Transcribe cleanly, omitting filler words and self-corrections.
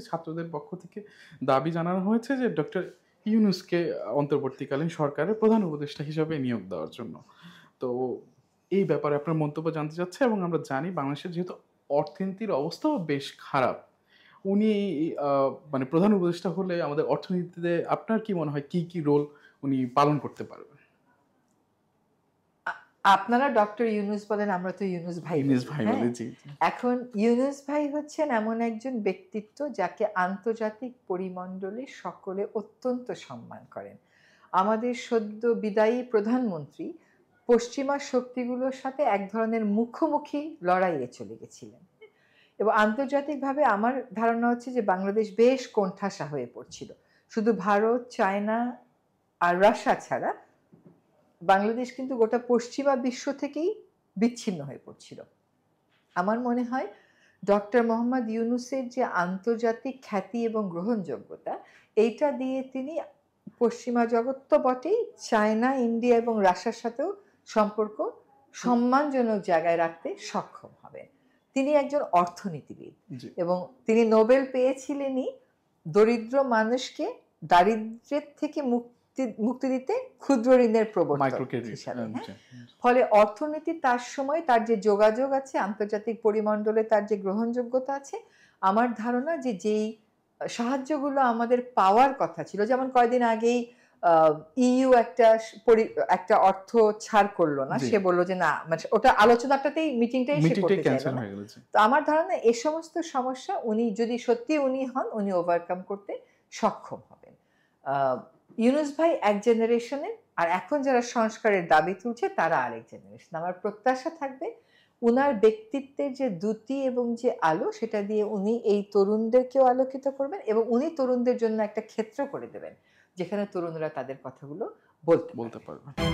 ছাত্রদের পক্ষ থেকে দাবি জানানো হয়েছে যে ডক্টর ইউনূসকে অন্তর্বর্তীকালীন সরকারের প্রধান উপদেষ্টা হিসাবে নিয়োগ দেওয়ার জন্য। তো এই ব্যাপারে আপনার মন্তব্য জানতে চাচ্ছি এবং আমরা জানি বাংলাদেশের যেহেতু অর্থনীতির অবস্থাও বেশ খারাপ। উনি আ মানে প্রধান উপদেষ্টা হলে আমাদের অর্থনীতিতে আপনার কি মনে হয় কি রোল উনি পালন করতে পারবেন? আ আপনারা ডক্টর ইউনূস বলেন, আমরা তো ইউনূস ভাই ইউনূস বলি। ভাই হ্যাঁ? বলে জি, জি। এখন ইউনূস ভাই হচ্ছেন এমন একজন ব্যক্তিত্ব যাকে আন্তর্জাতিক পরিমণ্ডলে সকলে অত্যন্ত সম্মান করেন। আমাদের সদ্য বিদায়ী প্রধানমন্ত্রী পশ্চিমা শক্তিগুলোর সাথে এক ধরনের মুখোমুখি লড়াইয়ে চলে গেছিলেন। এবং আন্তর্জাতিকভাবে আমার ধারণা হচ্ছে যে বাংলাদেশ বেশ কোণঠাসা হয়ে পড়ছিল। শুধু ভারত, চায়না আর রাশিয়া ছাড়া বাংলাদেশ কিন্তু গোটা পশ্চিমা বিশ্ব থেকেই বিচ্ছিন্ন হয়ে পড়ছিল। আমার মনে হয় ডক্টর মোহাম্মদ ইউনূসের যে আন্তর্জাতিক খ্যাতি এবং গ্রহণযোগ্যতা, এইটা দিয়ে তিনি পশ্চিমা জগৎ তো বটেই, চায়না, ইন্ডিয়া এবং রাশিয়ার সাথেও সম্পর্ক সম্মানজনক জায়গায় রাখতে সক্ষম হবেন। তিনি একজন অর্থনীতিবিদ জি। এবং তিনি নোবেল পেয়েছিলেনই দরিদ্র মানুষকে দারিদ্র্যের থেকে মুক্তি দিতে ক্ষুদ্র ঋণের প্রবর্তক মাইক্রো ক্রেডিট হিসাবে। হ্যাঁ? জি। ফলে অর্থনীতি তার সময় তার যে যোগাযোগ আছে, আন্তর্জাতিক পরিমণ্ডলে তার যে গ্রহণযোগ্যতা আছে, আমার ধারণা যে যেই সাহায্যগুলো আমাদের পাওয়ার কথা ছিল, যেমন কয়েকদিন আগেই ইইউ একটা অর্থ ছাড় করলো না, জি। সে বলল যে না, মানে ওটা আলোচনাটাতেই মিটিংটাই সে করতে চাইল ক্যান্সেল না। হয়ে গেল। জি। তো আমার ধারণা এই সমস্ত সমস্যা উনি যদি সত্যি উনি হন, উনি ওভারকাম করতে সক্ষম হবেন। ইউনূস ভাই এক জেনারেশনের, আর এখন যারা সংস্কারের দাবি তুলছে তারা আরেক জেনারেশন। আমার প্রত্যাশা থাকবে উনার ব্যক্তিত্বের যে দ্যুতি এবং যে আলো, সেটা দিয়ে উনি এই তরুণদেরকেও আলোকিত করবেন এবং উনি তরুণদের জন্য একটা ক্ষেত্র করে দেবেন যেখানে তরুণরা তাদের কথাগুলো বলতে বলতে পারবে। পারবেন।